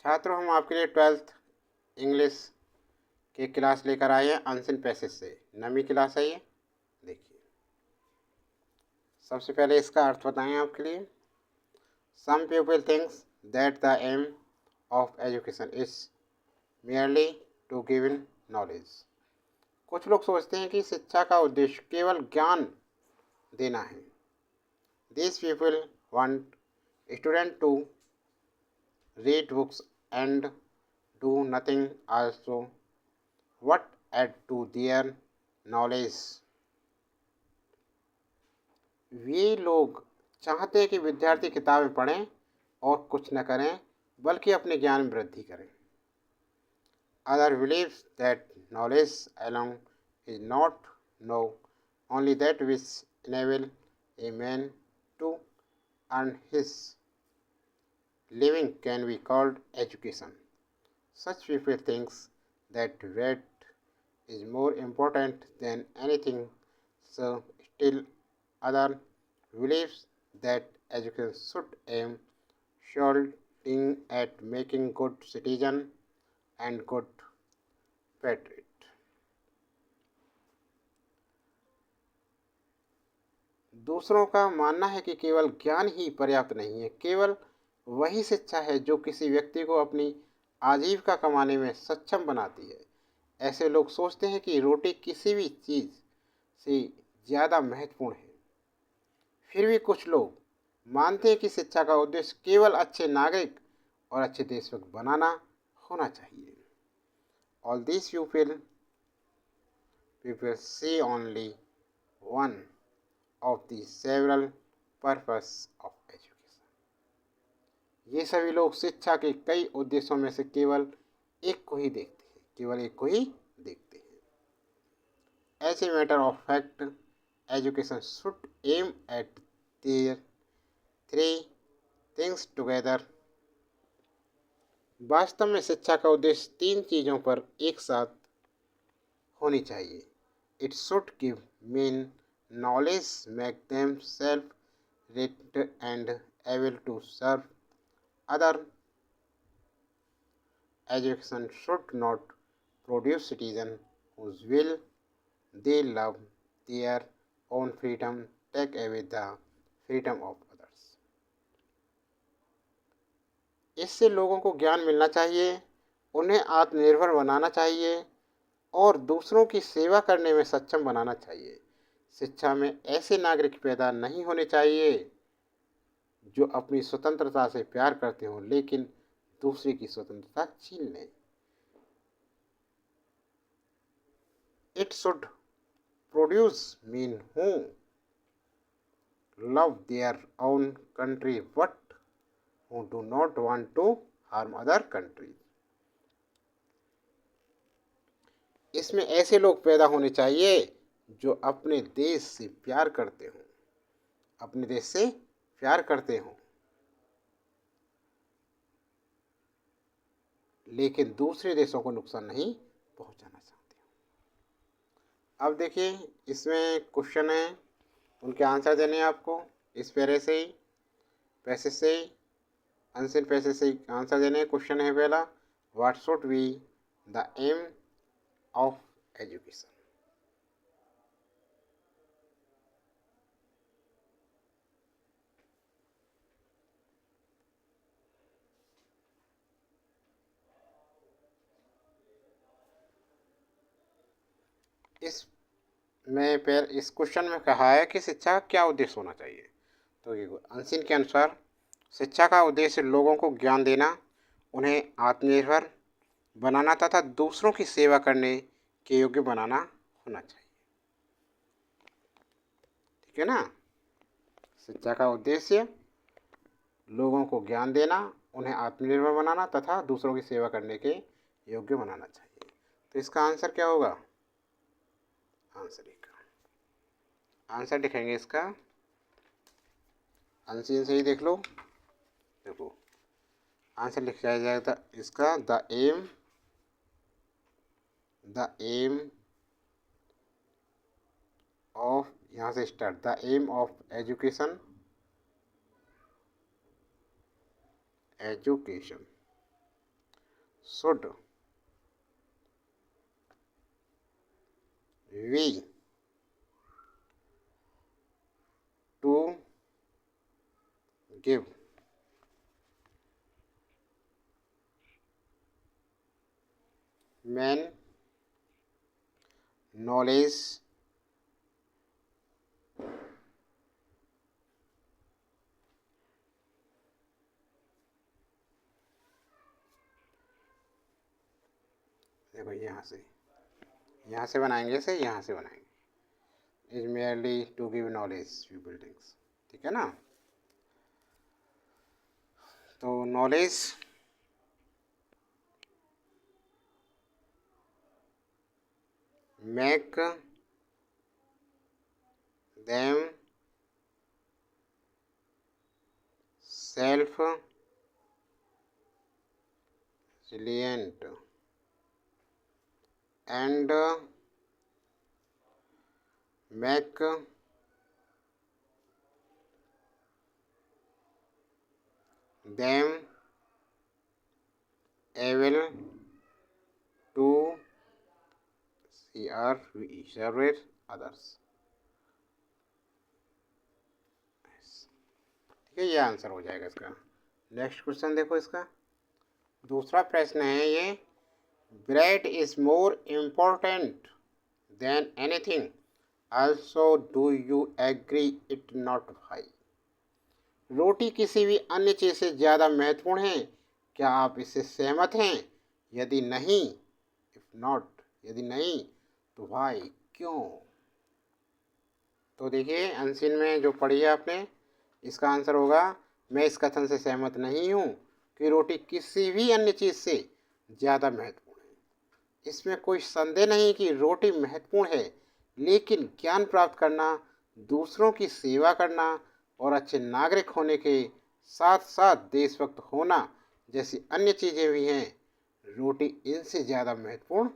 छात्रों, हम आपके लिए 12th इंग्लिश की क्लास लेकर आए हैं अनसिन पैसेज से। नवी क्लास है ये। देखिए, सबसे पहले इसका अर्थ बताएं आपके लिए। Some people thinks that the aim of education is merely to give in knowledge. कुछ लोग सोचते हैं कि शिक्षा का उद्देश्य केवल ज्ञान देना है। These people want students to read books and do nothing also what add to their knowledge। वे लोग चाहते हैं कि विद्यार्थी किताबें पढ़ें और कुछ न करें, बल्कि अपने ज्ञान में वृद्धि करें। Other believes that knowledge alone is not know only that which enable a man to earn his living can be called education. Such people thinks that weight is more important than anything, so still other believes that education should aim solely at making good citizen and good patriot। दूसरों का मानना है कि केवल ज्ञान ही पर्याप्त नहीं है। केवल वही शिक्षा है जो किसी व्यक्ति को अपनी आजीविका कमाने में सक्षम बनाती है। ऐसे लोग सोचते हैं कि रोटी किसी भी चीज़ से ज़्यादा महत्वपूर्ण है। फिर भी कुछ लोग मानते हैं कि शिक्षा का उद्देश्य केवल अच्छे नागरिक और अच्छे देशभक्त बनाना होना चाहिए। All these people see only one of the several purpose of education। ये सभी लोग शिक्षा के कई उद्देश्यों में से केवल एक को ही देखते हैं। As a matter of fact, education should aim at their three things together। वास्तव में शिक्षा का उद्देश्य तीन चीज़ों पर एक साथ होनी चाहिए। It should give men knowledge, make them self-reliant and able to serve others। Education should not produce citizens whose will they love their own freedom, take away the freedom of others। इससे लोगों को ज्ञान मिलना चाहिए, उन्हें आत्मनिर्भर बनाना चाहिए और दूसरों की सेवा करने में सक्षम बनाना चाहिए। शिक्षा में ऐसे नागरिक पैदा नहीं होने चाहिए जो अपनी स्वतंत्रता से प्यार करते हों लेकिन दूसरे की स्वतंत्रता छीन लें। It should produce men who love their own country but who do not want to harm other countries। इसमें ऐसे लोग पैदा होने चाहिए जो अपने देश से प्यार करते हों, लेकिन दूसरे देशों को नुकसान नहीं पहुंचाना चाहते हो। अब देखिए, इसमें क्वेश्चन है, उनके आंसर देने हैं आपको। इस पैसेज से आंसर पैसेज से आंसर देने हैं। क्वेश्चन है पहला, what should be the aim of education. इस क्वेश्चन में कहा है कि शिक्षा का क्या उद्देश्य होना चाहिए। तो ये अनसिन के अनुसार शिक्षा का उद्देश्य लोगों को ज्ञान देना, उन्हें आत्मनिर्भर बनाना तथा दूसरों की सेवा करने के योग्य बनाना होना चाहिए। ठीक है ना। शिक्षा का उद्देश्य लोगों को ज्ञान देना, उन्हें आत्मनिर्भर बनाना तथा दूसरों की सेवा करने के योग्य बनाना चाहिए। तो इसका आंसर क्या होगा? आंसर लिखेंगे इसका। आंसर से ही देख लो। देखो, आंसर लिखा जाएगा इसका, द एम ऑफ, यहाँ से start, the aim of education should we to give men knowledge देखो यहाँ से बनाएंगे से यहाँ से बनाएंगे is merely to give knowledge few buildings ठीक है ना। तो knowledge make them self resilient and make them able to serve others। ठीक है, ये आंसर हो जाएगा इसका। नेक्स्ट क्वेश्चन देखो इसका दूसरा प्रश्न है ये, bread is more important than anything also do you agree it not भाई। रोटी किसी भी अन्य चीज़ से ज़्यादा महत्वपूर्ण है, क्या आप इससे सहमत हैं? यदि नहीं, इफ नॉट यदि नहीं तो भाई क्यों? तो देखिए अनसिन में जो पढ़ी है आपने, इसका आंसर होगा मैं इस कथन से सहमत नहीं हूँ कि रोटी किसी भी अन्य चीज़ से ज़्यादा महत्वपूर्ण है। इसमें कोई संदेह नहीं कि रोटी महत्वपूर्ण है, लेकिन ज्ञान प्राप्त करना, दूसरों की सेवा करना और अच्छे नागरिक होने के साथ साथ देशभक्त होना जैसी अन्य चीज़ें भी हैं, रोटी इनसे ज़्यादा महत्वपूर्ण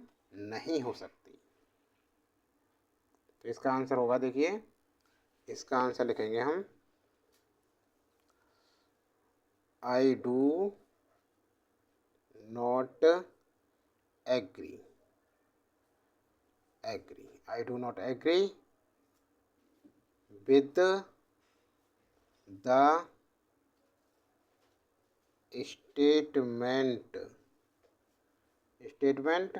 नहीं हो सकती। तो इसका आंसर होगा, देखिए इसका आंसर लिखेंगे हम, I do not agree. I do not agree with the statement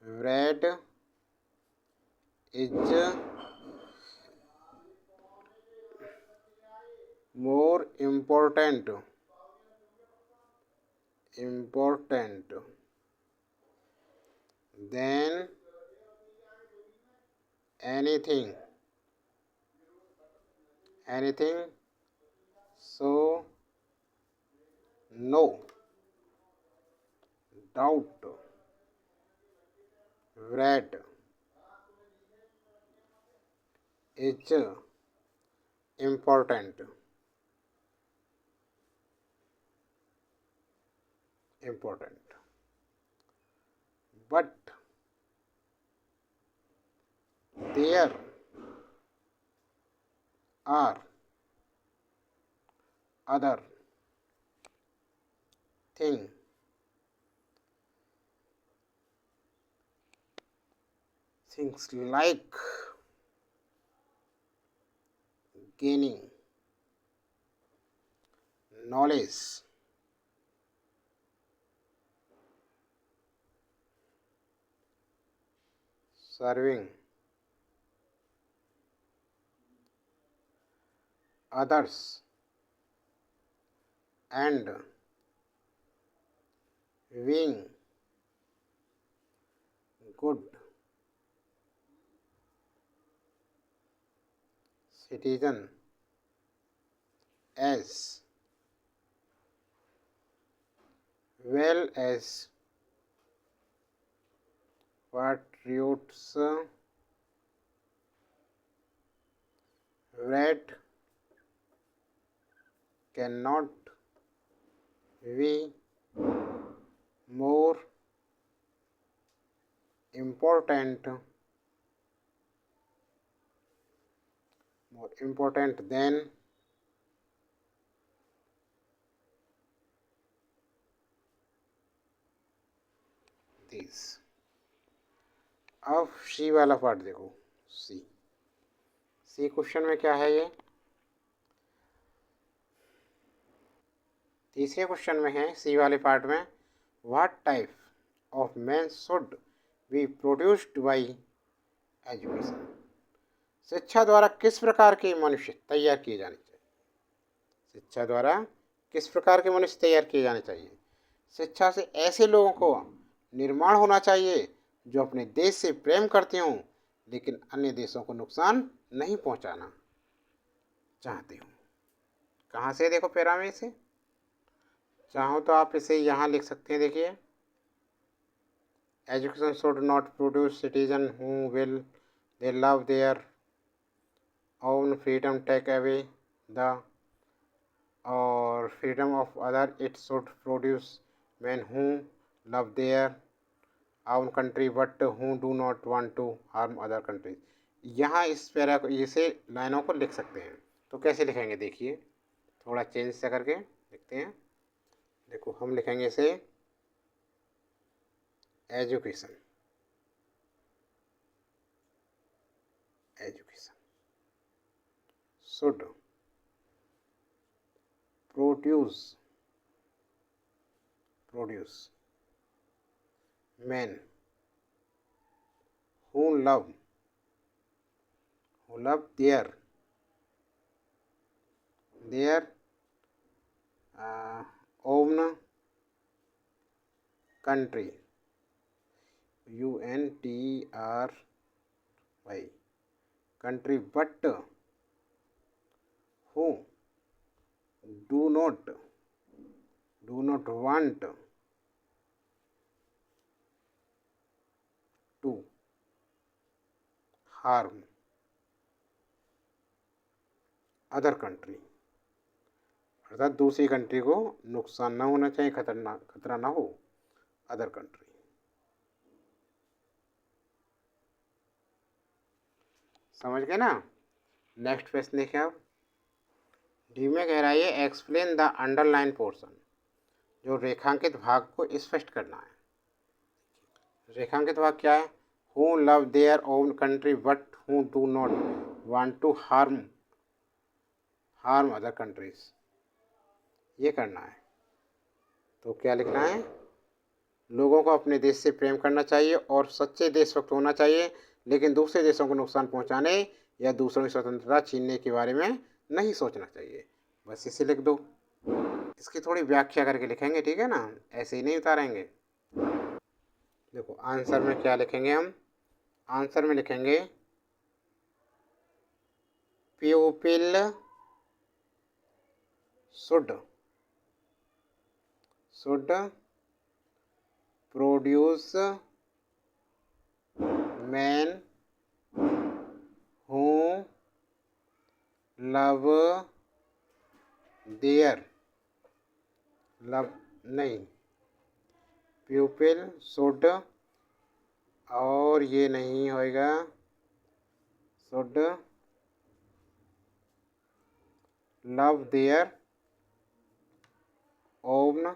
bread is more important than anything so no doubt bread is important but there are other things like gaining knowledge, serving others, and being good citizen as well as patriots. Bread cannot be more important than these. अब सी वाला part देखो, सी question में क्या है ये, तीसरे question में है सी वाले पार्ट में, what type of man should be produced by education. शिक्षा द्वारा किस प्रकार के मनुष्य तैयार किए जाने चाहिए, शिक्षा द्वारा किस प्रकार के मनुष्य तैयार किए जाने चाहिए। शिक्षा से ऐसे लोगों को निर्माण होना चाहिए जो अपने देश से प्रेम करते हों लेकिन अन्य देशों को नुकसान नहीं पहुंचाना चाहते हों। कहाँ से देखो पैरा में इसे, चाहो तो आप इसे यहाँ लिख सकते हैं, देखिए, education should not produce citizen who will they love their own freedom take away the और freedom of other, it should produce man who love their own country but who do not want to harm other countries। यहाँ इस para को, इसे लाइनों को लिख सकते हैं। तो कैसे लिखेंगे देखिए, थोड़ा चेंज से करके लिखते हैं। देखो हम लिखेंगे इसे education, education should produce men who love their own country, UNTRY country, but who do not want to harm other country, अर्थात दूसरी कंट्री को नुकसान ना होना चाहिए, खतरा ना हो अदर कंट्री। समझ गए ना। नेक्स्ट प्रश्न देखिए आप, डी में कह रहा है एक्सप्लेन द अंडरलाइन पोर्शन, जो रेखांकित भाग को स्पष्ट करना है। रेखांकित भाग क्या है, who love their own country but who do not want to harm other countries, ये करना है। तो क्या लिखना है, लोगों को अपने देश से प्रेम करना चाहिए और सच्चे देशभक्त होना चाहिए लेकिन दूसरे देशों को नुकसान पहुंचाने या दूसरों की स्वतंत्रता छीनने के बारे में नहीं सोचना चाहिए। बस इसे लिख दो, इसकी थोड़ी व्याख्या करके लिखेंगे, ठीक है ना, ऐसे ही नहीं उतारेंगे। देखो आंसर में क्या लिखेंगे हम, आंसर में लिखेंगे pupil should produce men who love their pupil should, और ये नहीं होएगा, should love their own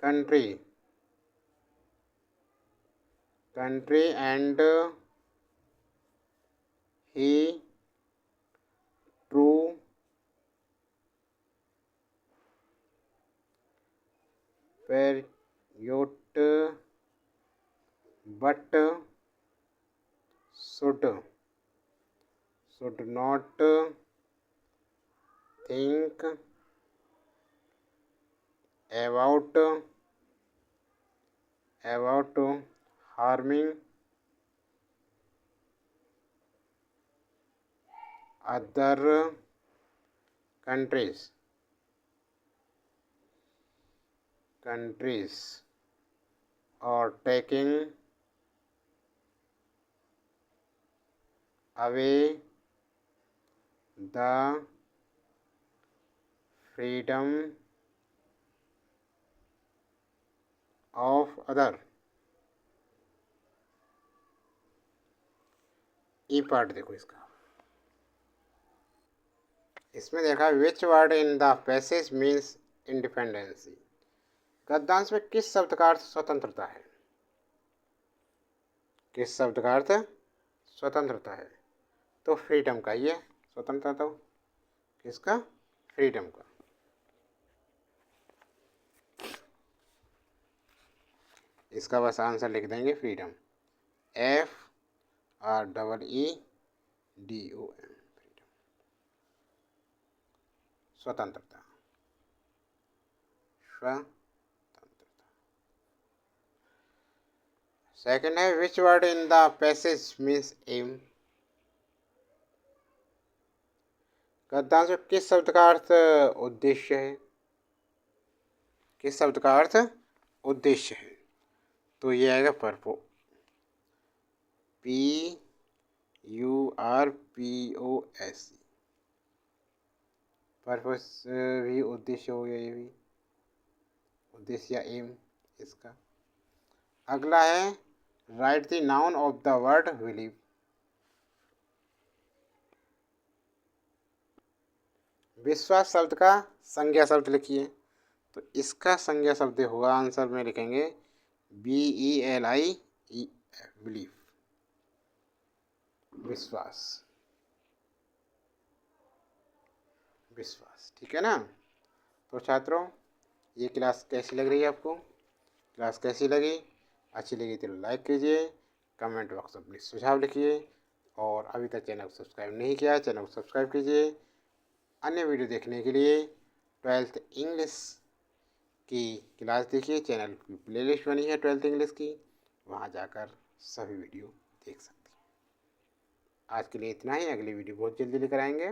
country and he true patriot but should not think about harming other countries or taking away the freedom of other। E part देखो इसका, इसमें देखा which word in the passage means independency, गद्यांश में किस शब्द का अर्थ स्वतंत्रता है। किस शब्द का अर्थ स्वतंत्रता है? तो फ्रीडम का ही है स्वतंत्रता। तो किसका? फ्रीडम का। इसका बस आंसर लिख देंगे फ्रीडम, FREEDOM, फ्रीडम, स्वतंत्रता, स्वतंत्रता। सेकंड है which word in the passage means aim. गद्यांश में किस शब्द का अर्थ उद्देश्य है? किस शब्द का अर्थ उद्देश्य है? तो ये आएगा पर्पो, PURPOS। पर्पस भी उद्देश्य हो गया, ये भी उद्देश्य या एम इसका। अगला है right the noun of the word believe. विश्वास शब्द का संज्ञा शब्द लिखिए। तो इसका संज्ञा शब्द होगा, आंसर में लिखेंगे BELIEF, बिलीव, विश्वास, विश्वास। ठीक है ना? तो छात्रों, ये क्लास कैसी लग रही है आपको? क्लास कैसी लगी? अच्छी लगी तो लाइक कीजिए, कमेंट बॉक्स में अपने सुझाव लिखिए, और अभी तक चैनल को सब्सक्राइब नहीं किया चैनल को सब्सक्राइब कीजिए। अन्य वीडियो देखने के लिए 12th इंग्लिश की क्लास देखिए, चैनल की प्लेलिस्ट बनी है 12th इंग्लिश की, वहाँ जाकर सभी वीडियो देख सकते हैं। आज के लिए इतना ही, अगली वीडियो बहुत जल्दी लेकर आएंगे।